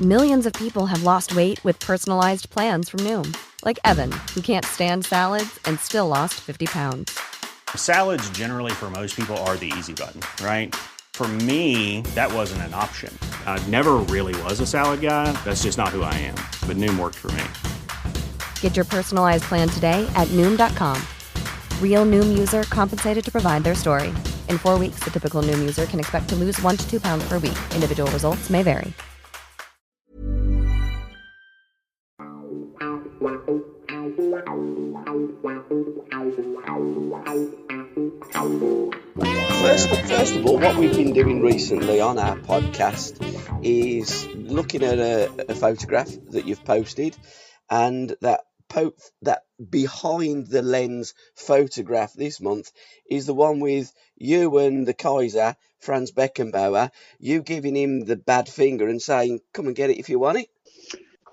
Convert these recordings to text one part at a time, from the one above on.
Millions of people have lost weight with personalized plans from Noom. Like Evan, who can't stand salads and still lost 50 pounds. Salads generally for most people are the easy button, right? For me, that wasn't an option. I never really was a salad guy. That's just not who I am. But Noom worked for me. Get your personalized plan today at Noom.com. Real Noom user compensated to provide their story. In 4 weeks, the typical Noom user can expect to lose 1 to 2 pounds per week. Individual results may vary. First of all, what we've been doing recently on our podcast is looking at a photograph that you've posted, and that behind the lens photograph this month is the one with you and the Kaiser, Franz Beckenbauer, you giving him the bad finger and saying, "Come and get it if you want it."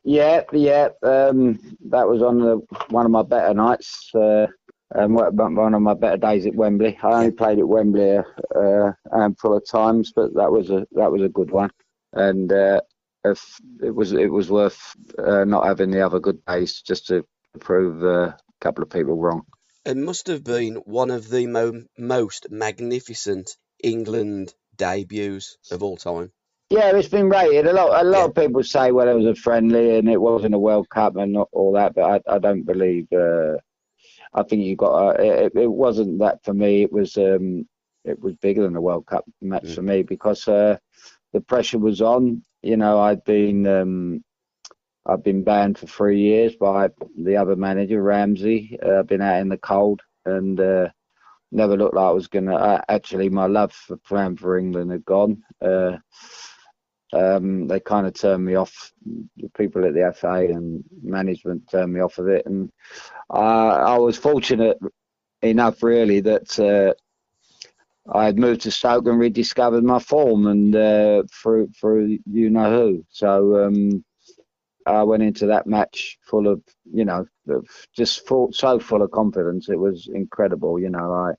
Yeah. That was on one of my better nights. One of my better days at Wembley. I only played at Wembley a handful of times, but that was a good one, and if it was worth not having the other good days just to prove a couple of people wrong. It must have been one of the most magnificent England debuts of all time. Yeah, it's been rated. A lot of people say, well, it was a friendly and it wasn't a World Cup and not all that, but I don't believe. I think you got. It wasn't that for me. It was bigger than a World Cup match for me because the pressure was on. You know, I've been banned for 3 years by the other manager, Ramsey. I've been out in the cold and never looked like I was gonna. Actually, my love for playing for England had gone. They kind of turned me off. The people at the FA and management turned me off of it, and I was fortunate enough, really, that I had moved to Stoke and rediscovered my form, and through you know who. So I went into that match full of, so full of confidence. It was incredible. I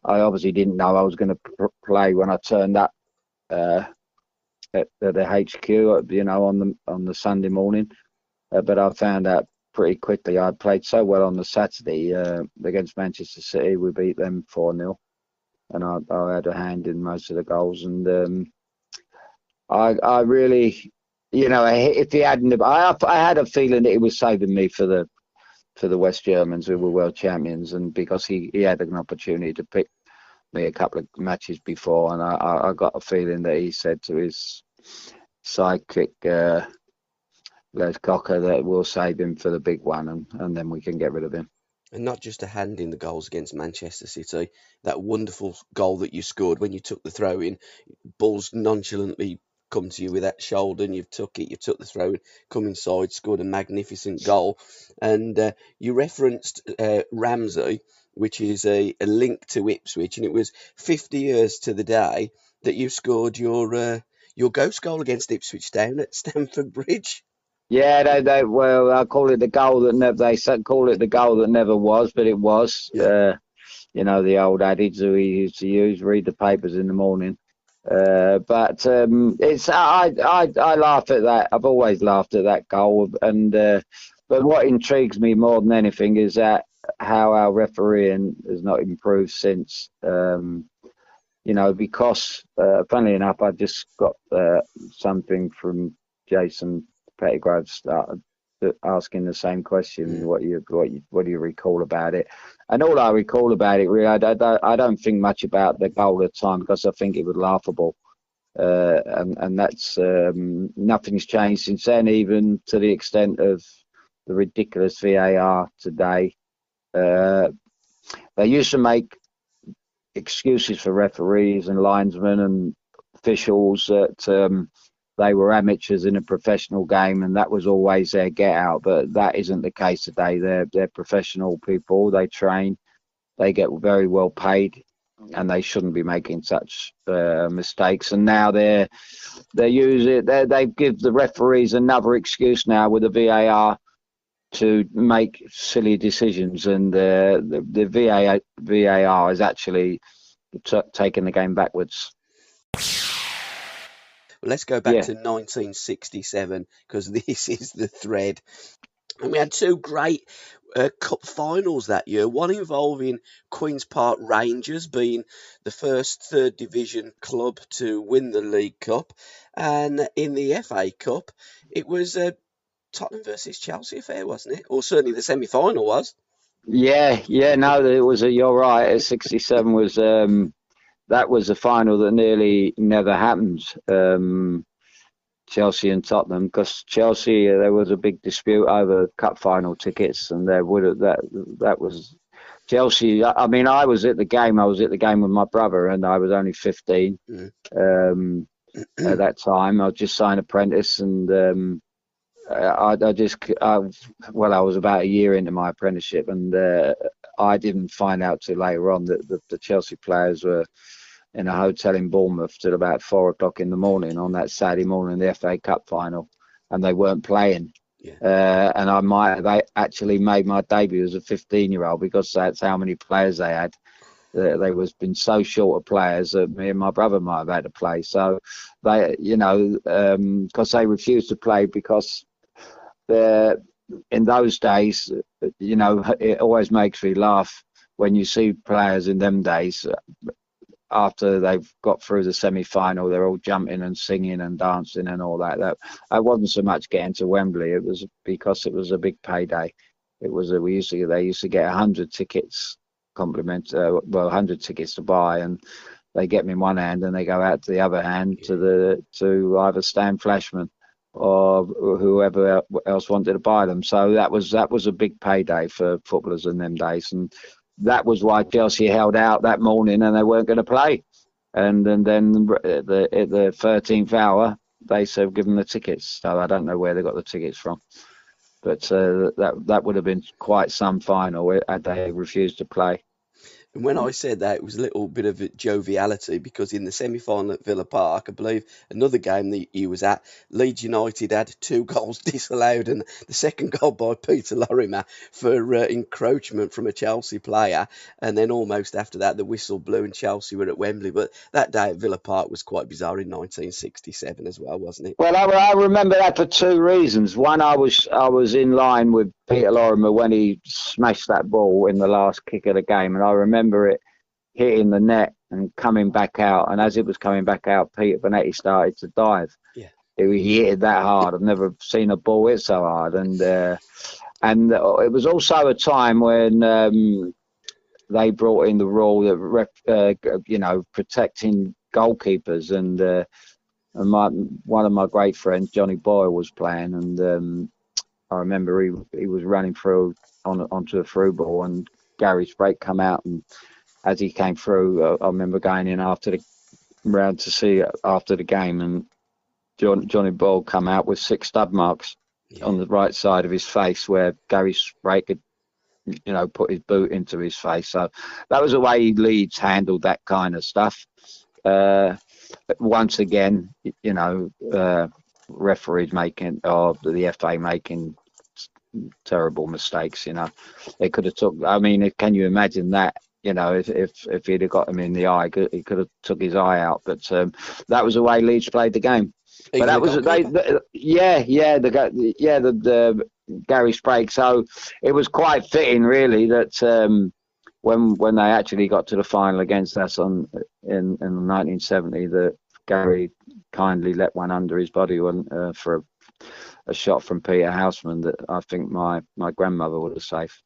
obviously didn't know I was going to play when I turned up at the HQ, on the Sunday morning. But I found out pretty quickly. I played so well on the Saturday against Manchester City. We beat them 4-0, and I had a hand in most of the goals. And I really, if he hadn't, I had a feeling that he was saving me for the West Germans, who were world champions, and because he had an opportunity to pick me a couple of matches before, and I got a feeling that he said to his sidekick Les Cocker that we'll save him for the big one, and then we can get rid of him. And not just a hand in the goals against Manchester City, that wonderful goal that you scored when you took the throw in, balls nonchalantly come to you with that shoulder and you took the throw in, come inside, scored a magnificent goal. And you referenced Ramsey, which is a link to Ipswich, and it was 50 years to the day that you scored your ghost goal against Ipswich Town at Stamford Bridge. Yeah, I call it the goal that never. They call it the goal that never was, but it was. Yeah. The old adage that we used to use: read the papers in the morning. But it's I laugh at that. I've always laughed at that goal, and but what intrigues me more than anything is that how our refereeing has not improved since. Because funnily enough, I just got something from Jason Pettigrew started asking the same question. What do you recall about it? And all I recall about it, really, I don't think much about the goal at the time because I think it was laughable. And that's nothing's changed since then, even to the extent of the ridiculous VAR today. They used to make excuses for referees and linesmen and officials that they were amateurs in a professional game, and that was always their get out. But that isn't the case today. They're professional people. They train. They get very well paid, and they shouldn't be making such mistakes. And now they give the referees another excuse now with the VAR to make silly decisions, and the VAR is actually taking the game backwards. Well, let's go back Yeah. to 1967 because this is the thread. And we had two great cup finals that year, one involving Queen's Park Rangers being the first third division club to win the League Cup, and in the FA Cup it was Tottenham versus Chelsea affair, wasn't it? Or certainly the semi-final was. Yeah. No, it was you're right. 67 was that was a final that nearly never happened. Chelsea and Tottenham, because Chelsea, there was a big dispute over cup final tickets, and there would have that was Chelsea. I mean, I was at the game. I was at the game with my brother, and I was only 15 at that time. I just signed apprentice, and I was about a year into my apprenticeship, and I didn't find out till later on that the Chelsea players were in a hotel in Bournemouth till about 4 o'clock in the morning on that Saturday morning, the FA Cup final, and they weren't playing. Yeah. And I might have actually made my debut as a 15-year-old because that's how many players they had. They was been so short of players that me and my brother might have had to play. So they, because they refused to play because in those days, it always makes me laugh when you see players in them days. After they've got through the semi-final, they're all jumping and singing and dancing and all that. That wasn't so much getting to Wembley. It was because it was a big payday. It was they used to get 100 tickets 100 tickets to buy, and they get them in one hand and they go out to the other hand to either Stan Flashman or whoever else wanted to buy them. So that was a big payday for footballers in them days, and that was why Chelsea held out that morning and they weren't going to play. And then at the 13th hour, they said give them the tickets. So I don't know where they got the tickets from. But that would have been quite some final had they refused to play. And when I said that, it was a little bit of a joviality because in the semi-final at Villa Park, I believe another game that he was at, Leeds United had 2 goals disallowed, and the second goal by Peter Lorimer for encroachment from a Chelsea player. And then almost after that, the whistle blew and Chelsea were at Wembley. But that day at Villa Park was quite bizarre in 1967 as well, wasn't it? Well, I remember that for 2 reasons. One, I was in line with Peter Lorimer when he smashed that ball in the last kick of the game, and I remember it hitting the net and coming back out. And as it was coming back out, Peter Bonetti started to dive. Yeah, he hit it that hard. I've never seen a ball hit so hard. And it was also a time when they brought in the rule that protecting goalkeepers, and one of my great friends, Johnny Boyle, was playing, and I remember he was running through onto a through ball, and Gary Sprake come out, and as he came through, I remember going in after the round to see after the game, and Johnny Boyle come out with 6 stud marks on the right side of his face where Gary Sprake had put his boot into his face. So that was the way Leeds handled that kind of stuff. Once again, referees making, or the FA making terrible mistakes. They could have took. I mean, can you imagine that? If he'd have got him in the eye, he could have took his eye out. But that was the way Leeds played the game. But that was the Gary Sprake. So it was quite fitting, really, that when they actually got to the final against us in 1970, that Gary kindly let one under his body for a shot from Peter Houseman that I think my grandmother would have saved.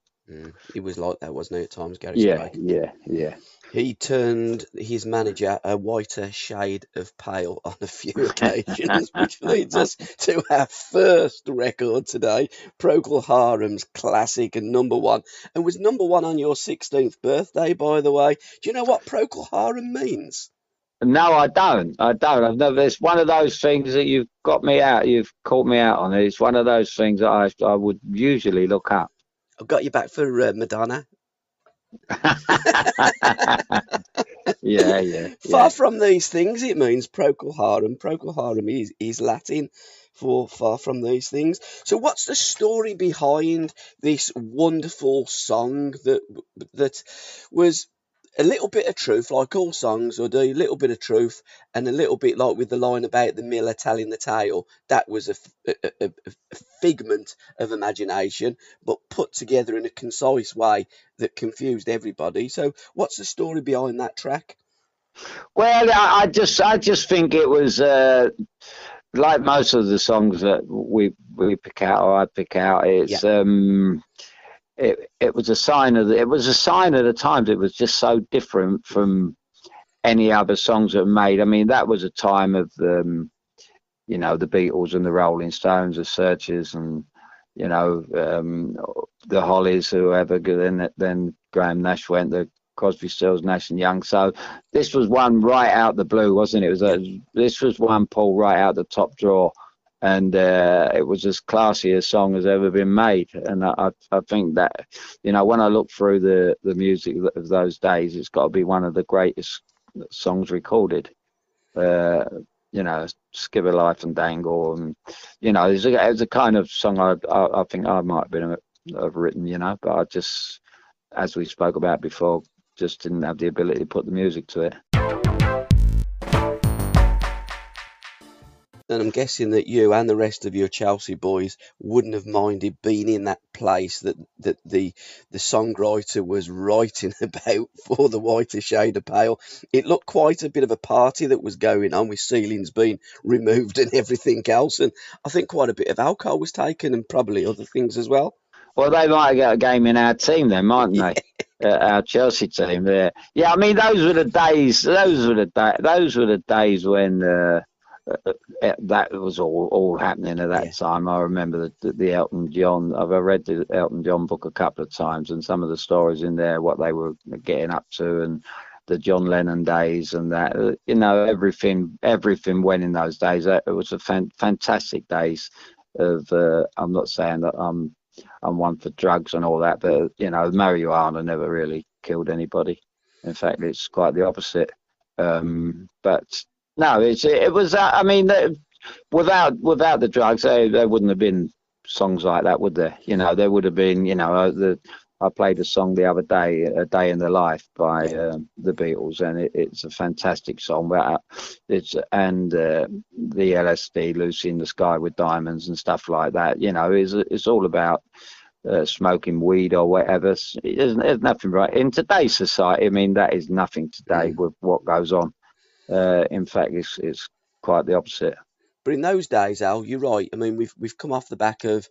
It was like that, wasn't it, at times, Gary Sprake? Yeah. He turned his manager a whiter shade of pale on a few occasions, which leads us to our first record today, Procol Harum's classic and number 1, and was number 1 on your 16th birthday, by the way. Do you know what Procol Harum means? No, I don't. I've never. It's one of those things that you've caught me out on. It's one of those things that I would usually look up. I've got you back for Madonna. Yeah. Far from these things, it means Procol Harum. Procol Harum is Latin for far from these things. So what's the story behind this wonderful song that was a little bit of truth, like all songs will do, a little bit of truth, and a little bit like with the line about the miller telling the tale. That was a figment of imagination, but put together in a concise way that confused everybody. So, what's the story behind that track? Well, I just think it was like most of the songs that we pick out, or I pick out. It's it was a sign of the times. It was just so different from any other songs that were made. I mean, that was a time of the Beatles and the Rolling Stones, the Searchers, and the Hollies, whoever. Then Graham Nash went, the Crosby, Stills, Nash and Young. So this was one right out the blue, wasn't it? This was one pulled right out the top drawer, and it was as classy a song as ever been made. And I think that, when I look through the music of those days, it's got to be one of the greatest songs recorded. Skip a Life and Dangle, and it's a kind of song I think I might have written, but I just, as we spoke about before, just didn't have the ability to put the music to it. And I'm guessing that you and the rest of your Chelsea boys wouldn't have minded being in that place that the songwriter was writing about for the Whiter Shade of Pale. It looked quite a bit of a party that was going on, with ceilings being removed and everything else. And I think quite a bit of alcohol was taken, and probably other things as well. Well, they might have got a game in our team then, mightn't they? Our Chelsea team there. Yeah, I mean, those were the days. Those were the days when that was all happening at that time. I remember the Elton John. I've read the Elton John book a couple of times, and some of the stories in there, what they were getting up to, and the John Lennon days, and that. Everything went in those days. It was a fantastic days of. I'm not saying that I'm one for drugs and all that, but marijuana never really killed anybody. In fact, it's quite the opposite. But no, it was. I mean, without the drugs, there wouldn't have been songs like that, would there? There would have been. I played a song the other day, "A Day in the Life" by the Beatles, and it's a fantastic song. But the LSD, "Lucy in the Sky with Diamonds" and stuff like that. It's all about smoking weed or whatever. There's nothing right in today's society. I mean, that is nothing today with what goes on. In fact, it's quite the opposite. But in those days, Al, you're right. I mean, we've come off the back of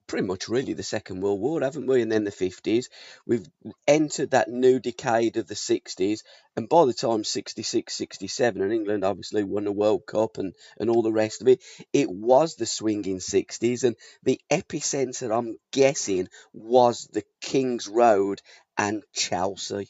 pretty much really the Second World War, haven't we? And then the 50s. We've entered that new decade of the 60s. And by the time 66, 67, and England obviously won the World Cup and all the rest of it, it was the swinging 60s. And the epicenter, I'm guessing, was the King's Road and Chelsea.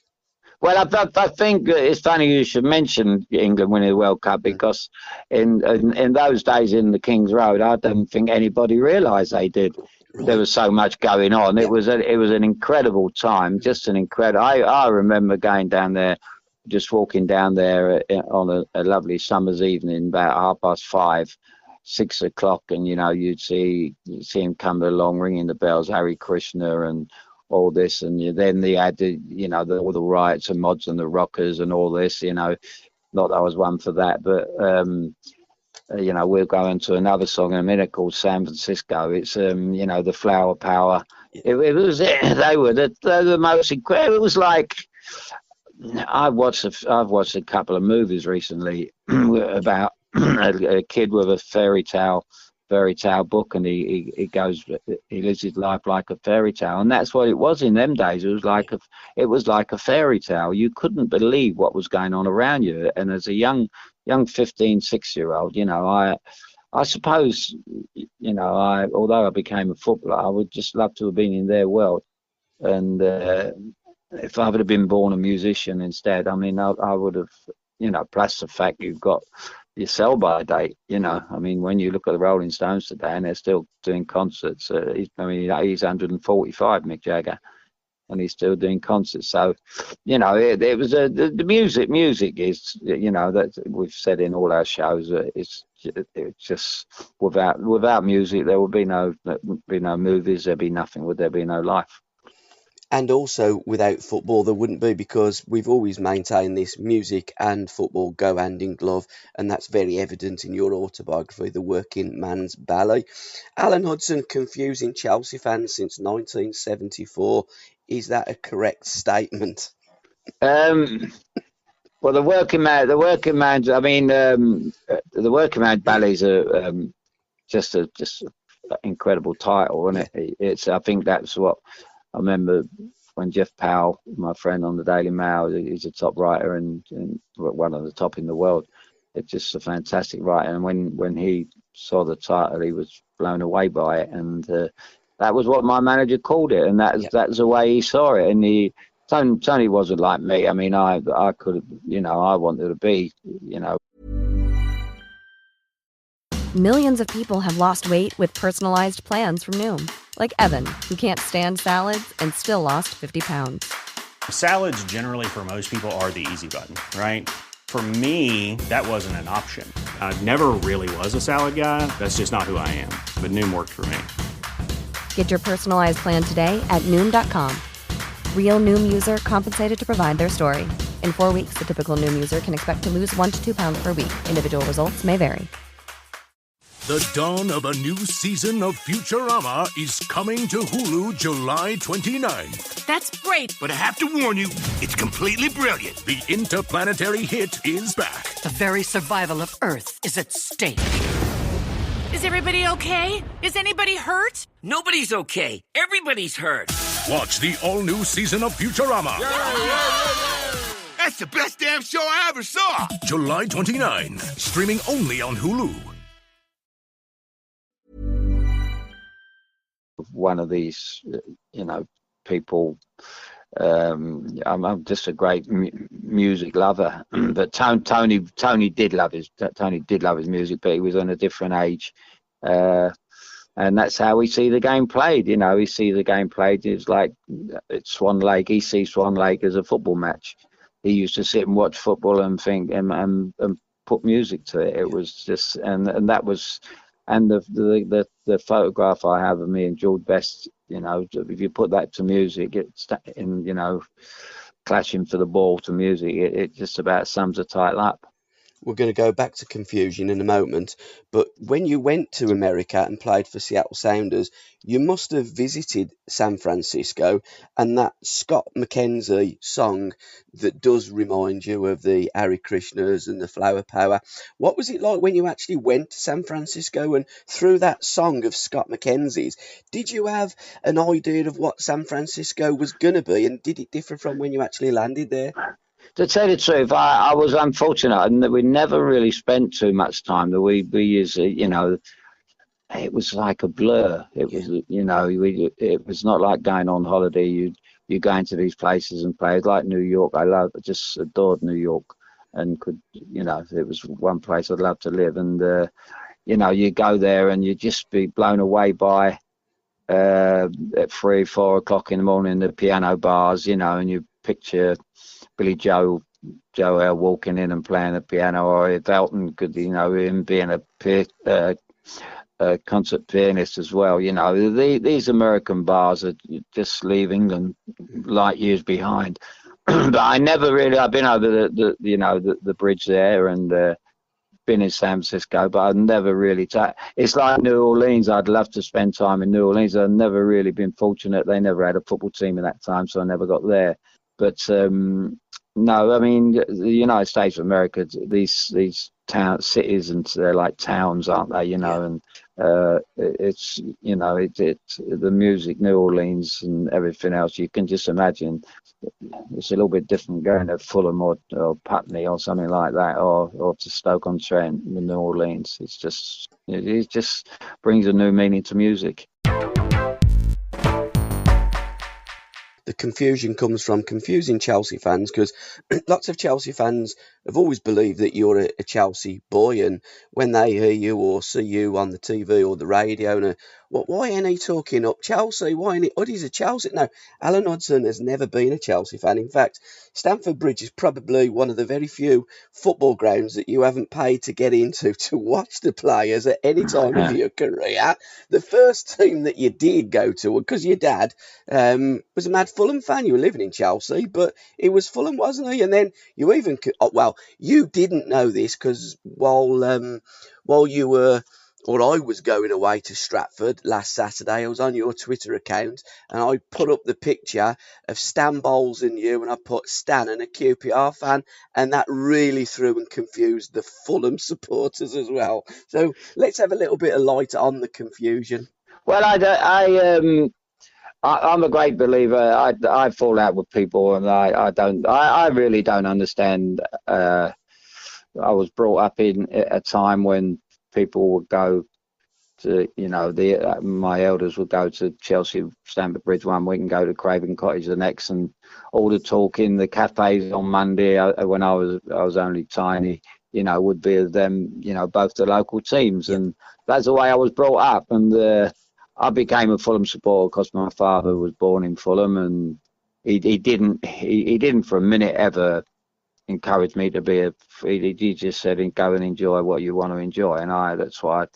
Well, I think it's funny you should mention England winning the World Cup, because in those days in the King's Road, I don't think anybody realised they did. Right. There was so much going on. Yeah. It was an incredible time, just an incredible. I remember going down there, just walking down there on a lovely summer's evening, about 5:30, 6 o'clock, and you'd see him come along ringing the bells, Harry Krishna and all this, and then they had all the riots and mods and the rockers and all this. Not that I was one for that, but we'll go into another song in a minute called San Francisco. It's the Flower Power. They were the most incredible. It was like I've watched a couple of movies recently about a kid with a fairy tale book, and he lives his life like a fairy tale, and that's what it was in them days. It was like a fairy tale. You couldn't believe what was going on around you. And as a young 15, 6-year-old, I suppose, although I became a footballer, I would just love to have been in their world. And if I would have been born a musician instead, I mean, I would have, plus the fact you've got your sell-by date, I mean, when you look at the Rolling Stones today, and they're still doing concerts. He's 145, Mick Jagger, and he's still doing concerts. So, it was the music is, that we've said in all our shows, it's just without music there would be no movies, there'd be nothing, would there be no life? And also, without football, there wouldn't be, because we've always maintained this: music and football go hand in glove, and that's very evident in your autobiography, The Working Man's Ballet. Alan Hudson, confusing Chelsea fans since 1974. Is that a correct statement? Well, the working man's. I mean, the working man ballets are just an incredible title, isn't it? It's. I think that's what I remember when Jeff Powell, my friend on the Daily Mail, he's a top writer and one of the top in the world. It's just a fantastic writer, and when he saw the title, he was blown away by it, and that was what my manager called it, and that's the way he saw it. And Tony wasn't like me. I mean, I could have, I wanted to be, Millions of people have lost weight with personalized plans from Noom, like Evan, who can't stand salads and still lost 50 pounds. Salads generally for most people are the easy button, right? For me, that wasn't an option. I never really was a salad guy. That's just not who I am. But Noom worked for me. Get your personalized plan today at Noom.com. Real Noom user compensated to provide their story. In 4 weeks, the typical Noom user can expect to lose 1 to 2 pounds per week. Individual results may vary. The dawn of a new season of Futurama is coming to Hulu July 29th. That's great, but I have to warn you, it's completely brilliant. The interplanetary hit is back. The very survival of Earth is at stake. Is everybody okay? Is anybody hurt? Nobody's okay. Everybody's hurt. Watch the all-new season of Futurama. That's the best damn show I ever saw. July 29th, streaming only on Hulu. One of these, people. I'm just a great music lover, but Tony did love his music, but he was on a different age, and that's how we see the game played. He sees the game played. It's like at Swan Lake. He sees Swan Lake as a football match. He used to sit and watch football and think and put music to it. It was just and that was. And the photograph I have of me and George Best, if you put that to music, it's clashing for the ball to music, it just about sums the title up. We're going to go back to confusion in a moment, but when you went to America and played for Seattle Sounders, you must have visited San Francisco, and that Scott McKenzie song that does remind you of the Hare Krishnas and the Flower Power. What was it like when you actually went to San Francisco, and through that song of Scott McKenzie's, did you have an idea of what San Francisco was going to be, and did it differ from when you actually landed there? To tell the truth, I was unfortunate and we never really spent too much time. We used, it was like a blur. It was, it was not like going on holiday. You go into these places and play. Like New York, I just adored New York, and it was one place I'd love to live. And you go there and you just be blown away by at 3-4 o'clock in the morning the piano bars, and you picture Billy Joel walking in and playing the piano, or if Elton could, him being a concert pianist as well. These American bars are just leave England light years behind. But I've been over the bridge there and been in San Francisco, but I've never really. It's like New Orleans. I'd love to spend time in New Orleans. I've never really been fortunate. They never had a football team at that time, so I never got there. But no, I mean the United States of America. These cities, and they're like towns, aren't they? And it's the music, New Orleans, and everything else. You can just imagine. It's a little bit different going to Fulham or Putney or something like that, or to Stoke-on-Trent in New Orleans. It just brings a new meaning to music. The confusion comes from confusing Chelsea fans, because lots of Chelsea fans have always believed that you're a Chelsea boy, and when they hear you or see you on the TV or the radio, why ain't he talking up Chelsea? Why ain't he? He's a Chelsea. No, Alan Hudson has never been a Chelsea fan. In fact, Stamford Bridge is probably one of the very few football grounds that you haven't paid to get into to watch the players at any time of your career. The first team that you did go to, because your dad was a mad Fulham fan. You were living in Chelsea, but he was Fulham, wasn't he? And then you even, you didn't know this because while you were, or I was going away to Stratford last Saturday, I was on your Twitter account and I put up the picture of Stan Bowles and you, and I put Stan and a QPR fan, and that really threw and confused the Fulham supporters as well. So let's have a little bit of light on the confusion. Well, I'm a great believer. I fall out with people, and I really don't understand. I was brought up in a time when people would go to, my elders would go to Chelsea, Stamford Bridge one week and go to Craven Cottage the next, and all the talk in the cafes on Monday when I was only tiny, would be of them, both the local teams, and that's the way I was brought up. And I became a Fulham supporter because my father was born in Fulham, and he didn't for a minute ever encourage me to be he just said, go and enjoy what you want to enjoy. And that's why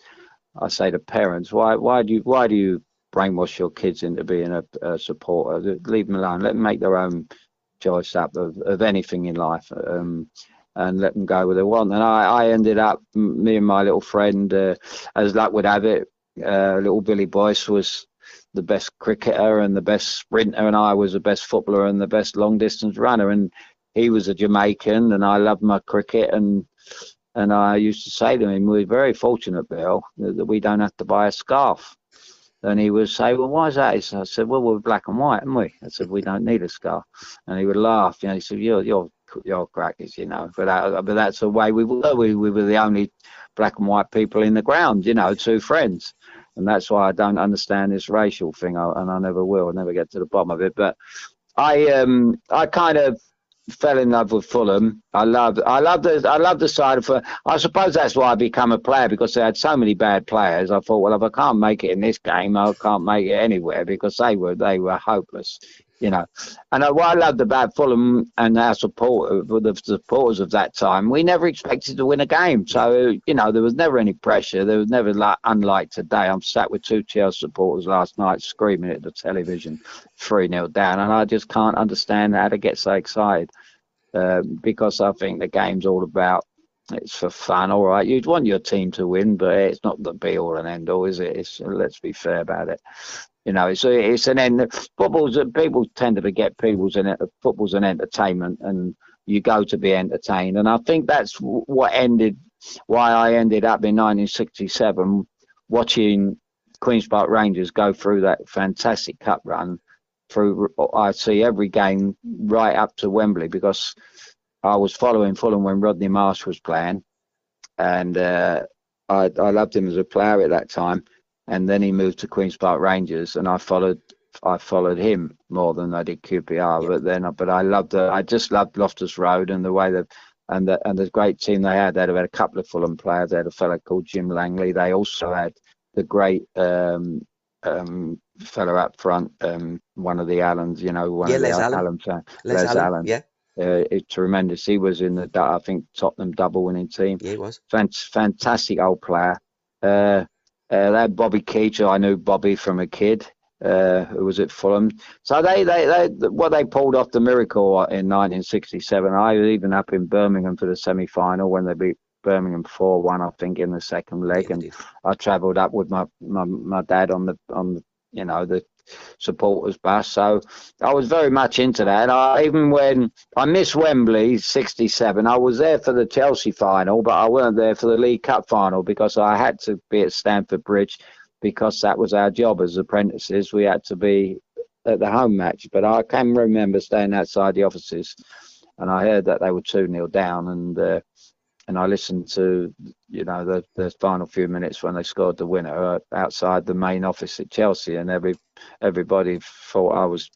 I say to parents, why do you brainwash your kids into being a supporter? Leave them alone. Let them make their own choice up of anything in life, and let them go where they want. And I ended up, me and my little friend, as luck would have it, little Billy Boyce was the best cricketer and the best sprinter, and I was the best footballer and the best long distance runner. And he was a Jamaican, and I loved my cricket, and I used to say to him, we're very fortunate, Bill, that we don't have to buy a scarf. And he would say, well, why is that? I said, well, we're black and white, aren't we? I said, we don't need a scarf. And he would laugh. He said, you're crackers, But that's the way we were. We were the only black and white people in the ground, two friends. And that's why I don't understand this racial thing, and I never will. I'll never get to the bottom of it. But I kind of fell in love with Fulham. I love the side of Fulham. I suppose that's why I became a player, because they had so many bad players. I thought, well, if I can't make it in this game, I can't make it anywhere, because they were hopeless, And what I loved about Fulham and our the supporters of that time, we never expected to win a game. So, there was never any pressure. There was never, unlike today, I'm sat with two Chelsea supporters last night screaming at the television 3-0 down, and I just can't understand how to get so excited, because I think the game's all about, it's for fun, all right. You'd want your team to win, but it's not the be-all and end-all, is it? Let's be fair about it. It's an end. People tend to forget football's an entertainment, and you go to be entertained. And I think that's why I ended up in 1967 watching Queen's Park Rangers go through that fantastic cup run. I see every game right up to Wembley, because I was following Fulham when Rodney Marsh was playing, and I loved him as a player at that time. And then he moved to Queen's Park Rangers, and I followed him more than I did QPR. Yeah. I just loved Loftus Road and the way and the great team they had. They'd have had a couple of Fulham players. They had a fellow called Jim Langley. They also had the great fellow up front, one of the Allens, Les Allen. Yeah. It's tremendous. He was in I think Tottenham double winning team. Yeah, he was. Fantastic old player. They had Bobby Keach. I knew Bobby from a kid, who was at Fulham. So they pulled off the miracle in 1967. I was even up in Birmingham for the semi-final when they beat Birmingham 4-1, I think, in the second leg. Yeah, and I travelled up with my dad on the supporters bus. So I was very much into that. And even when I missed Wembley 67, I was there for the Chelsea final, but I weren't there for the League Cup final, because I had to be at Stamford Bridge, because that was our job as apprentices. We had to be at the home match. But I can remember staying outside the offices, and I heard that they were 2-0 down, and I listened to the final few minutes when they scored the winner outside the main office at Chelsea, and everybody thought I was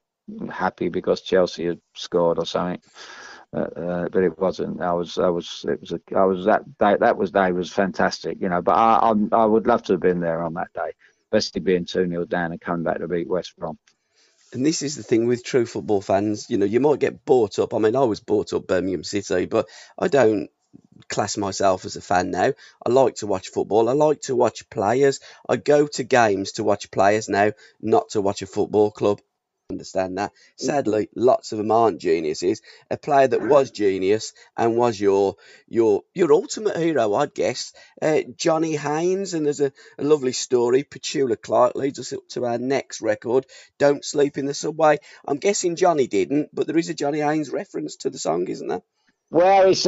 happy because Chelsea had scored or something, but it wasn't. That day was fantastic, But I would love to have been there on that day, especially being 2-0 down and coming back to beat West Brom. And this is the thing with true football fans. You might get bought up. I mean, I was bought up Birmingham City, but I don't class myself as a fan now. I like to watch football. I like to watch players. I go to games to watch players now, not to watch a football club. understand that. Sadly, lots of them aren't geniuses. A player that was genius and was your ultimate hero, I'd guess, Johnny Haynes. And there's a lovely story. Petula Clark leads us up to our next record, Don't Sleep in the Subway. I'm guessing Johnny didn't, but there is a Johnny Haynes reference to the song, isn't there? Well, it's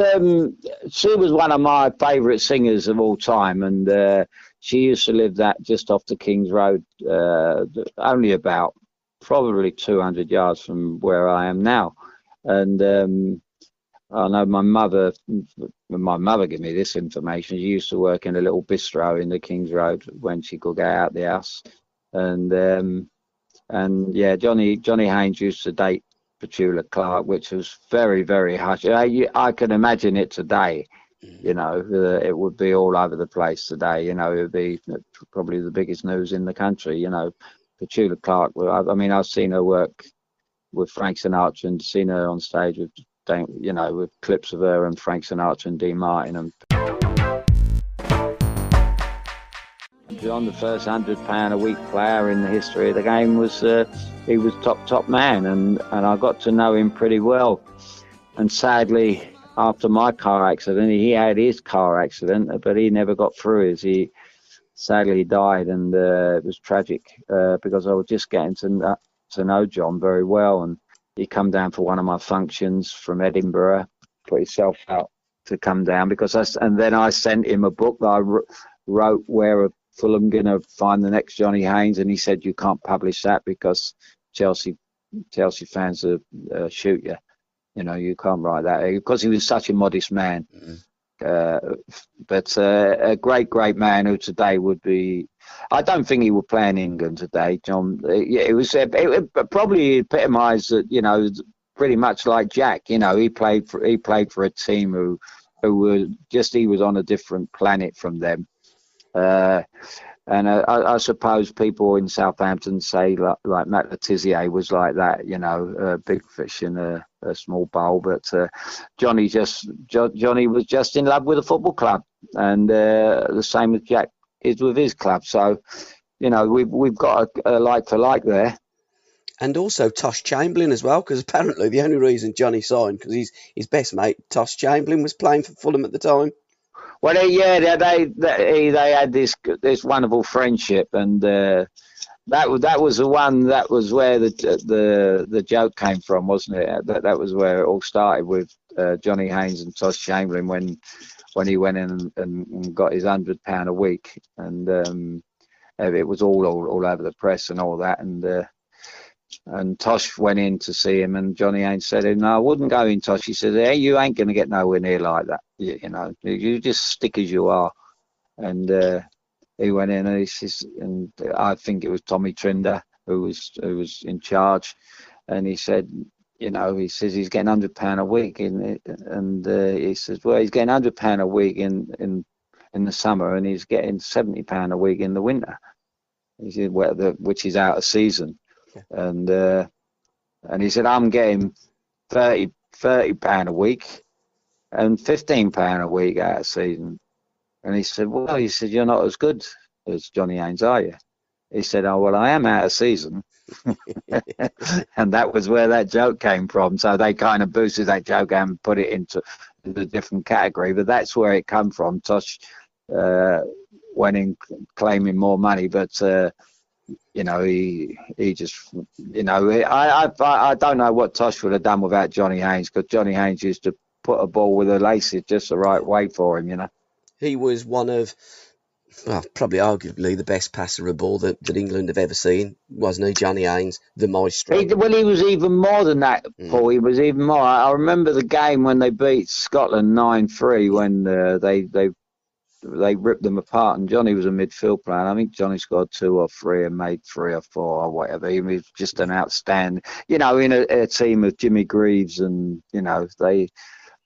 she was one of my favourite singers of all time, and she used to live that just off the King's Road, only about probably 200 yards from where I am now. And I know my mother gave me this information. She used to work in a little bistro in the King's Road when she could get out the house, and yeah, Johnny Haynes used to date Petula Clark, which was very, very hush. I can imagine it today. You know, it would be all over the place today. You know, it would be probably the biggest news in the country. You know, Petula Clark. I mean, I've seen her work with Frank Sinatra and seen her on stage with, you know, with clips of her and Frank Sinatra and Dean Martin. And John, the first £100 a week player in the history of the game, was he was top man, and I got to know him pretty well. And sadly, after my car accident, he had his car accident, but he never got through his. He sadly died, and it was tragic because I was just getting to know John very well, and he come down for one of my functions from Edinburgh, put himself out to come down and then I sent him a book that I wrote, Where Fulham going to find the next Johnny Haynes, and he said, you can't publish that because Chelsea fans will shoot you. You know, you can't write that, because he was such a modest man. But a great man who today would be, I don't think he would play in England today, John. It probably epitomised that, you know, pretty much like Jack. You know, he played for a team who were just, he was on a different planet from them. And I suppose people in Southampton say like Matt Letizia was like that, you know, a big fish in a small bowl. But Johnny was just in love with a football club, and the same as Jack is with his club. So, you know, we've got a like for like there. And also Tosh Chamberlain as well, because apparently the only reason Johnny signed because his best mate Tosh Chamberlain was playing for Fulham at the time. Well, they had this wonderful friendship, and that was the one, that was where the joke came from, wasn't it? That was where it all started, with Johnny Haynes and Tosh Chamberlain when he went in and got his £100 a week, and it was all over the press and all that, and Tosh went in to see him, and Johnny Haynes said, no, I wouldn't go in, Tosh. He said, hey, you ain't going to get nowhere near like that. You know, you just stick as you are. And he went in, and I think it was Tommy Trinder who was in charge. And he said, you know, he says he's getting £100 a week. And he says, well, he's getting £100 a week in the summer, and he's getting £70 a week in the winter. He said, which is out of season. And he said, I'm getting £30 a week and £15 a week out of season. And he said, well, you're not as good as Johnny Haynes, are you? He said, oh, well, I am out of season. And that was where that joke came from. So they kind of boosted that joke and put it into a different category. But that's where it come from. Tosh went in claiming more money, but you know, he just, you know, I don't know what Tosh would have done without Johnny Haynes, because Johnny Haynes used to put a ball with the laces just the right way for him, you know. He was one of, well, probably arguably the best passer of ball that England have ever seen, wasn't he, Johnny Haynes, the maestro? He was even more than that, Paul. He was even more. I remember the game when they beat Scotland 9-3 when they ripped them apart, and Johnny was a midfield player. I think Johnny scored 2 or 3 and made 3 or 4 or whatever. He was just an outstanding, you know, in a team of Jimmy Greaves, and you know, they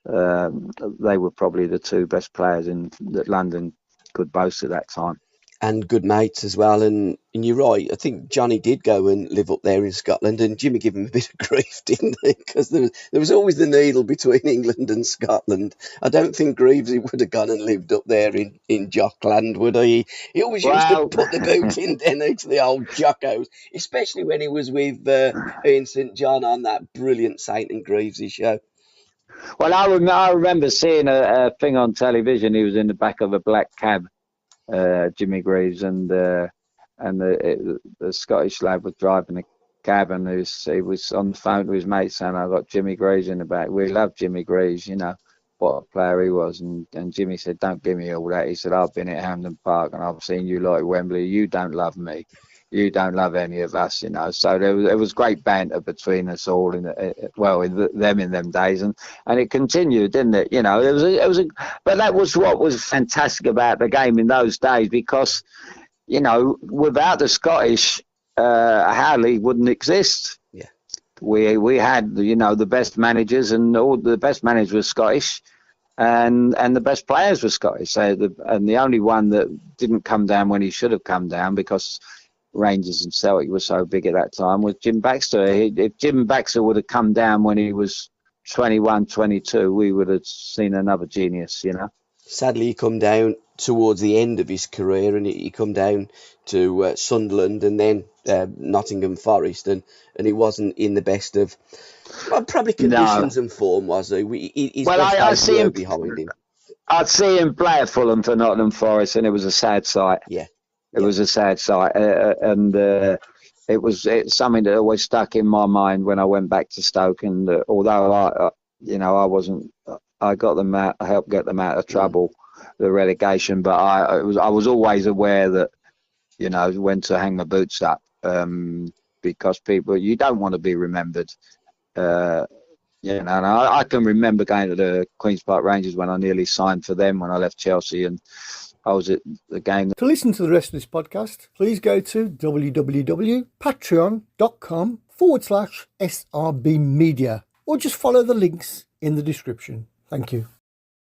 were probably the 2 best players that London could boast at that time. and good mates as well. And you're right, I think Johnny did go and live up there in Scotland, and Jimmy gave him a bit of grief, didn't he? Because there was always the needle between England and Scotland. I don't think Greavesy would have gone and lived up there in Jockland, would he? He always used to put the boot in, didn't he, to the old Jockos, especially when he was with Ian St John on that brilliant Saint and Greavesy show. Well, I remember seeing a thing on television. He was in the back of a black cab, Jimmy Greaves, and the Scottish lad was driving the cab, and he was on the phone to his mate saying, "I got Jimmy Greaves in the back. We love Jimmy Greaves, you know what a player he was." And Jimmy said, "Don't give me all that." He said, "I've been at Hampden Park and I've seen you like Wembley. You don't love me. You don't love any of us, you know." So there was great banter between us all in them days, and it continued, didn't it? You know, but that was what was fantastic about the game in those days, because, you know, without the Scottish, Howley wouldn't exist. Yeah, we had, you know, the best managers, and all the best managers were Scottish, and the best players were Scottish. So and the only one that didn't come down when he should have come down, because Rangers and Celtic were so big at that time, was Jim Baxter. If Jim Baxter would have come down when he was 21, 22, we would have seen another genius, you know. Sadly, he come down towards the end of his career, and he come down to Sunderland and then Nottingham Forest, and he wasn't in the best of, well, probably conditions and form, was he? His I see him behind him. I'd see him play at Fulham for Nottingham Forest, and it was a sad sight. Yeah. It was a sad sight, and it's something that always stuck in my mind when I went back to Stoke. And although I got them out, I helped get them out of trouble, the relegation. But I was always aware that, you know, when to hang my boots up, because you don't want to be remembered. You know, and I can remember going to the Queen's Park Rangers when I nearly signed for them when I left Chelsea, and I was at the game. To listen to the rest of this podcast, please go to www.patreon.com/SRBmedia, or just follow the links in the description. Thank you.